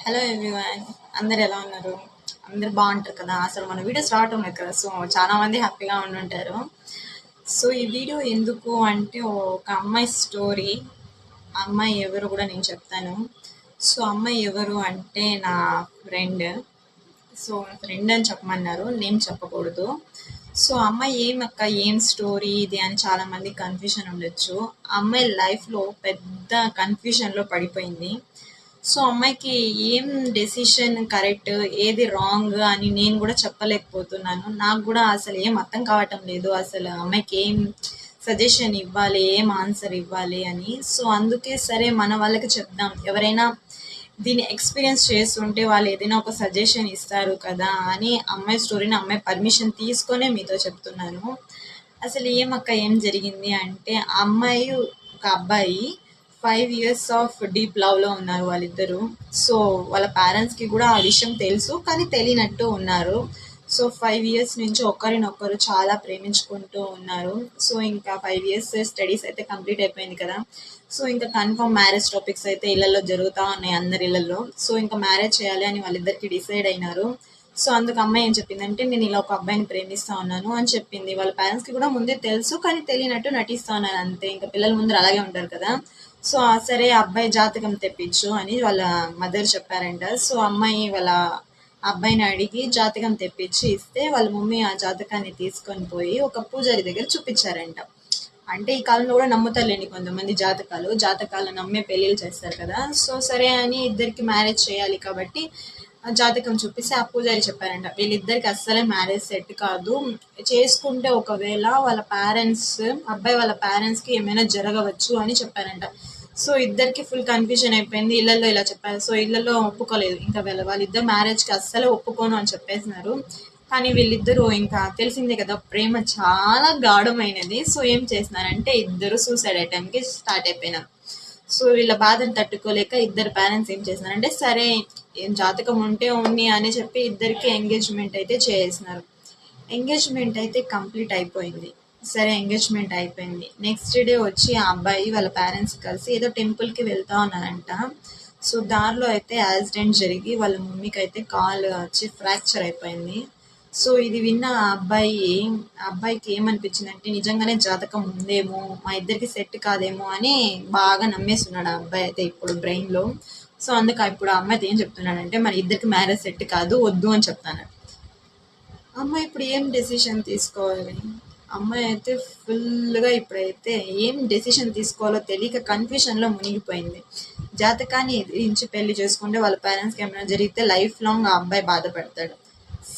Hello everyone, అందరు ఎలా ఉన్నారు? అందరు బాగుంటారు కదా. అసలు మన వీడియో స్టార్ట్ ఉన్నాయి కదా, సో చాలా మంది హ్యాపీగా ఉండుంటారు. సో ఈ వీడియో ఎందుకు అంటే ఒక అమ్మాయి స్టోరీ. అమ్మాయి ఎవరు కూడా నేను చెప్తాను. సో అమ్మాయి ఎవరు అంటే నా ఫ్రెండ్. సో ఫ్రెండ్ అని చెప్పమన్నారు, నేమ్ చెప్పకూడదు. సో అమ్మాయి ఏం స్టోరీ ఇది అని చాలా మంది కన్ఫ్యూజన్ ఉండొచ్చు. అమ్మాయి లైఫ్లో పెద్ద కన్ఫ్యూజన్లో పడిపోయింది. సో అమ్మాయికి ఏం డెసిషన్ కరెక్ట్, ఏది రాంగ్ అని నేను కూడా చెప్పలేకపోతున్నాను. నాకు కూడా అసలు ఏం అర్థం కావటం లేదు. అసలు అమ్మాయికి ఏం సజెషన్ ఇవ్వాలి, ఏం ఆన్సర్ ఇవ్వాలి అని. సో అందుకే సరే మన వాళ్ళకి చెప్దాం, ఎవరైనా దీన్ని ఎక్స్పీరియన్స్ చేస్తుంటే వాళ్ళు ఏదైనా ఒక సజెషన్ ఇస్తారు కదా అని అమ్మాయి స్టోరీని అమ్మాయి పర్మిషన్ తీసుకొనే మీతో చెప్తున్నాను. అసలు ఏం జరిగింది అంటే, ఆ అమ్మాయి ఒక అబ్బాయి 5 years ఆఫ్ డీప్ లవ్లో ఉన్నారు వాళ్ళిద్దరూ. సో వాళ్ళ పేరెంట్స్కి కూడా ఆ విషయం తెలుసు, కానీ తెలియనట్టు ఉన్నారు. సో 5 years నుంచి ఒకరినొకరు చాలా ప్రేమించుకుంటూ ఉన్నారు. సో ఇంకా 5 years స్టడీస్ అయితే కంప్లీట్ అయిపోయింది కదా. సో ఇంకా కన్ఫర్మ్ మ్యారేజ్ టాపిక్స్ అయితే ఇళ్లలో జరుగుతూ ఉన్నాయి, అందరి ఇళ్లలో. సో ఇంకా మ్యారేజ్ చేయాలి అని వాళ్ళిద్దరికి డిసైడ్ అయినారు. సో అందుకు అమ్మాయి ఏం చెప్పిందంటే, నేను ఇలా ఒక అబ్బాయిని ప్రేమిస్తా ఉన్నాను అని చెప్పింది. వాళ్ళ పేరెంట్స్కి కూడా ముందే తెలుసు, కానీ తెలియనట్టు నటిస్తా ఉన్నారు అంతే. ఇంకా పిల్లల ముందర అలాగే ఉంటారు కదా. సో సరే అబ్బాయి జాతకం తెప్పించు అని వాళ్ళ మదర్ చెప్పారంట. సో అమ్మాయి వాళ్ళ అబ్బాయిని అడిగి జాతకం తెప్పించి ఇస్తే వాళ్ళ మమ్మీ ఆ జాతకాన్ని తీసుకొని పోయి ఒక పూజారి దగ్గర చూపించారంట. అంటే ఈ కాలంలో కూడా నమ్ముతారులేండి కొంతమంది జాతకాలు నమ్మే పెళ్ళిళ్ళు చేస్తారు కదా. సో సరే అని ఇద్దరికి మ్యారేజ్ చేయాలి కాబట్టి ఆ జాతకం చూపిస్తే ఆ పూజారి చెప్పారంట, వీళ్ళిద్దరికి అస్సలే మ్యారేజ్ సెట్ కాదు, చేసుకుంటే ఒకవేళ వాళ్ళ పేరెంట్స్, అబ్బాయి వాళ్ళ పేరెంట్స్కి ఏమైనా జరగవచ్చు అని చెప్పారంట. సో ఇద్దరికి ఫుల్ కన్ఫ్యూజన్ అయిపోయింది. ఇళ్లలో ఇలా చెప్పారు. సో ఇళ్లలో ఒప్పుకోలేదు. ఇంకా వాళ్ళిద్దరు మ్యారేజ్కి అస్సలే ఒప్పుకోను అని చెప్పేసినారు. కానీ వీళ్ళిద్దరూ ఇంకా తెలిసిందే కదా, ప్రేమ చాలా గాఢమైనది. సో ఏం చేసినారంటే ఇద్దరు సూసైడ్ అటెంప్ట్కి స్టార్ట్ అయిపోయినారు. సో వీళ్ళ బాధను తట్టుకోలేక ఇద్దరు పేరెంట్స్ ఏం చేసినారంటే, సరే ఏం జాతకం ఉంటే ఉంది అని చెప్పి ఇద్దరికి ఎంగేజ్మెంట్ అయితే చేసినారు. ఎంగేజ్మెంట్ అయితే కంప్లీట్ అయిపోయింది. సరే ఎంగేజ్మెంట్ అయిపోయింది. నెక్స్ట్ డే వచ్చి ఆ అబ్బాయి వాళ్ళ పేరెంట్స్ కలిసి ఏదో టెంపుల్కి వెళ్తా ఉన్నారంట. సో దారిలో అయితే యాక్సిడెంట్ జరిగి వాళ్ళ మమ్మీకి అయితే కాలు వచ్చి ఫ్రాక్చర్ అయిపోయింది. సో ఇది విన్న ఆ అబ్బాయికి ఏమనిపించిందంటే, నిజంగానే జాతకం ఉందేమో, మా ఇద్దరికి సెట్ కాదేమో అని బాగా నమ్మేస్తున్నాడు ఆ అబ్బాయి అయితే ఇప్పుడు బ్రెయిన్లో. సో అందుకు ఇప్పుడు ఆ అమ్మాయి ఏం చెప్తున్నాడంటే, మన ఇద్దరికి మ్యారేజ్ సెట్ కాదు, వద్దు అని చెప్తాను. అమ్మాయి ఇప్పుడు ఏం డెసిషన్ తీసుకోవాలి? అమ్మాయి అయితే ఫుల్గా ఇప్పుడైతే ఏం డెసిషన్ తీసుకోవాలో తెలియక కన్ఫ్యూషన్లో మునిగిపోయింది. జాతకాన్ని ఎదిరించి పెళ్లి చేసుకుంటే వాళ్ళ పేరెంట్స్కి ఏమైనా జరిగితే లైఫ్ లాంగ్ ఆ అబ్బాయి బాధపడతాడు.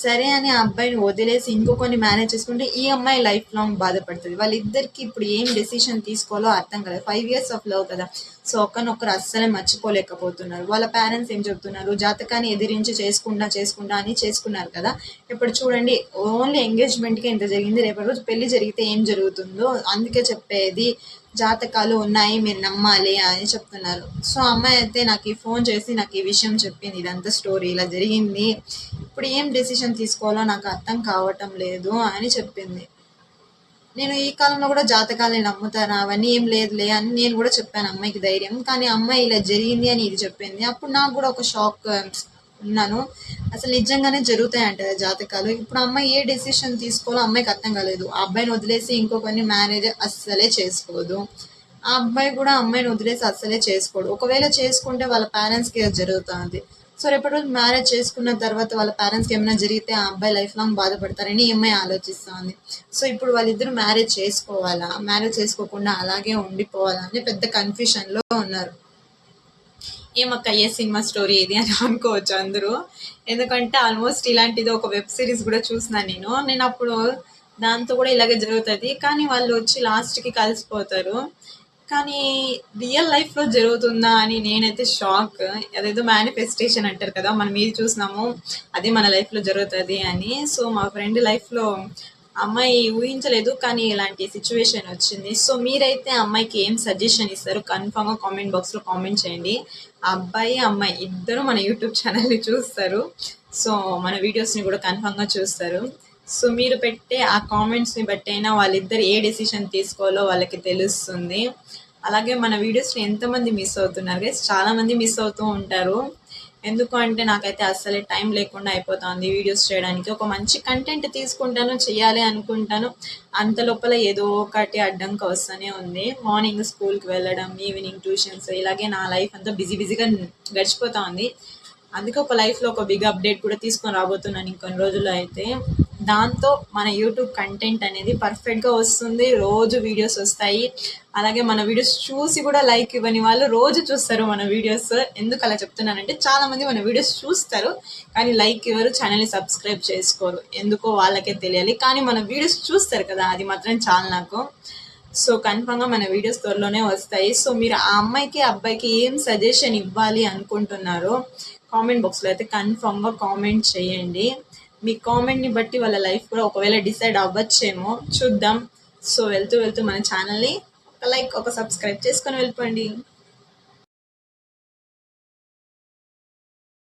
సరే అని ఆ అబ్బాయిని వదిలేసి ఇంకొకరిని మేనేజ్ చేసుకుంటే ఈ అమ్మాయి లైఫ్ లాంగ్ బాధపడుతుంది. వాళ్ళిద్దరికి ఇప్పుడు ఏం డెసిషన్ తీసుకోవాలో అర్థం కదా. 5 years ఆఫ్ లవ్ కదా. సో ఒకరినొకరు అస్సలే మర్చిపోలేకపోతున్నారు. వాళ్ళ పేరెంట్స్ ఏం చెప్తున్నారు, జాతకాన్ని ఎదిరించి చేసుకుంటా అని చేసుకున్నారు కదా. ఇప్పుడు చూడండి, ఓన్లీ ఎంగేజ్మెంట్కే ఇంత జరిగింది, రేపటి రోజు పెళ్లి జరిగితే ఏం జరుగుతుందో అందుకే చెప్పేది, జాతకాలు ఉన్నాయి మీరు నమ్మాలి అని చెప్తున్నారు. సో అమ్మాయి అయితే నాకు ఈ ఫోన్ చేసి నాకు ఈ విషయం చెప్పింది, ఇదంతా స్టోరీ ఇలా జరిగింది, ఇప్పుడు ఏం డెసిషన్ తీసుకోవాలో నాకు అర్థం కావటం లేదు అని చెప్పింది. నేను ఈ కాలంలో కూడా జాతకాలని నమ్ముతాను, అవన్నీ ఏం లేదులే అని నేను కూడా చెప్పాను అమ్మాయికి ధైర్యం. కానీ అమ్మాయి ఇలా జరిగింది అని ఇది చెప్పింది. అప్పుడు నాకు కూడా ఒక షాక్ ఉన్నాను. అసలు నిజంగానే జరుగుతాయంట జాతకాలు. ఇప్పుడు అమ్మాయి ఏ డెసిషన్ తీసుకోవాలో అమ్మాయికి అర్థం కాలేదు. ఆ అబ్బాయిని వదిలేసి ఇంకొకరిని మ్యారేజ్ అస్సలే చేసుకోదు. ఆ అబ్బాయి కూడా అమ్మాయిని వదిలేసి అస్సలే చేసుకోడు. ఒకవేళ చేసుకుంటే వాళ్ళ పేరెంట్స్కి జరుగుతుంది. సో రేపటి రోజు మ్యారేజ్ చేసుకున్న తర్వాత వాళ్ళ పేరెంట్స్కి ఏమైనా జరిగితే ఆ అబ్బాయి లైఫ్ లాంగ్ బాధపడతారని ఈ అమ్మాయి ఆలోచిస్తుంది. సో ఇప్పుడు వాళ్ళిద్దరూ మ్యారేజ్ చేసుకోవాలా, మ్యారేజ్ చేసుకోకుండా అలాగే ఉండిపోవాలా అని పెద్ద కన్ఫ్యూషన్లో ఉన్నారు. ఏమక్క ఏ సినిమా స్టోరీ ఇది అని అనుకోవచ్చు అందరూ. ఎందుకంటే ఆల్మోస్ట్ ఇలాంటిది ఒక వెబ్ సిరీస్ కూడా చూసినాను నేను అప్పుడు. దాంతో కూడా ఇలాగే జరుగుతుంది, కానీ వాళ్ళు వచ్చి లాస్ట్కి కలిసిపోతారు. కానీ రియల్ లైఫ్లో జరుగుతుందా అని నేనైతే షాక్. అదేదో మేనిఫెస్టేషన్ అంటారు కదా, మనం ఏది చూసినాము అది మన లైఫ్లో జరుగుతుంది అని. సో మా ఫ్రెండ్ లైఫ్లో అమ్మాయి ఊహించలేదు, కానీ ఇలాంటి సిచ్యువేషన్ వచ్చింది. సో మీరైతే అమ్మాయికి ఏం సజెషన్ ఇస్తారు? కన్ఫామ్గా కామెంట్ బాక్స్లో కామెంట్ చేయండి. ఆ అబ్బాయి అమ్మాయి ఇద్దరు మన యూట్యూబ్ ఛానల్ని చూస్తారు. సో మన వీడియోస్ని కూడా కన్ఫామ్గా చూస్తారు. సో మీరు పెట్టే ఆ కామెంట్స్ని బట్టి అయినా వాళ్ళిద్దరు ఏ డెసిషన్ తీసుకోవాలో వాళ్ళకి తెలుస్తుంది. అలాగే మన వీడియోస్ని ఎంతమంది మిస్ అవుతున్నారు గైస్, చాలా మంది మిస్ అవుతూ ఉంటారు. ఎందుకు అంటే నాకైతే అస్సలే టైం లేకుండా అయిపోతుంది వీడియోస్ చేయడానికి. ఒక మంచి కంటెంట్ తీసుకుంటాను, చేయాలి అనుకుంటాను, అంత లోపల ఏదో ఒకటి అడ్డంకి వస్తూనే ఉంది. మార్నింగ్ స్కూల్కి వెళ్ళడం, ఈవినింగ్ ట్యూషన్స్, ఇలాగే నా లైఫ్ అంతా బిజీగా గడిచిపోతా ఉంది. అందుకే ఒక లైఫ్లో ఒక బిగ్ అప్డేట్ కూడా తీసుకొని రాబోతున్నాను ఇంకొన్ని రోజుల్లో అయితే. దాంతో మన యూట్యూబ్ కంటెంట్ అనేది పర్ఫెక్ట్గా వస్తుంది, రోజు వీడియోస్ వస్తాయి. అలాగే మన వీడియోస్ చూసి కూడా లైక్ ఇవ్వని వాళ్ళు రోజు చూస్తారు మన వీడియోస్. ఎందుకు అలా చెప్తున్నానంటే చాలామంది మన వీడియోస్ చూస్తారు కానీ లైక్ ఇవ్వరు, ఛానల్ని సబ్స్క్రైబ్ చేసుకోరు. ఎందుకో వాళ్ళకే తెలియాలి, కానీ మన వీడియోస్ చూస్తారు కదా, అది మాత్రం చాలు నాకు. సో కన్ఫామ్గా మన వీడియోస్ త్వరలోనే వస్తాయి. సో మీరు ఆ అమ్మాయికి అబ్బాయికి ఏం సజెషన్ ఇవ్వాలి అనుకుంటున్నారో కామెంట్ బాక్స్లో అయితే కన్ఫామ్గా కామెంట్ చేయండి. మీ కామెంట్ని బట్టి వాళ్ళ లైఫ్ కూడా ఒకవేళ డిసైడ్ అవ్వచ్చేమో, చూద్దాం. సో వెళ్తూ మన ఛానల్ని ఒక లైక్, ఒక సబ్స్క్రైబ్ చేసుకొని వెళ్ళిపోండి.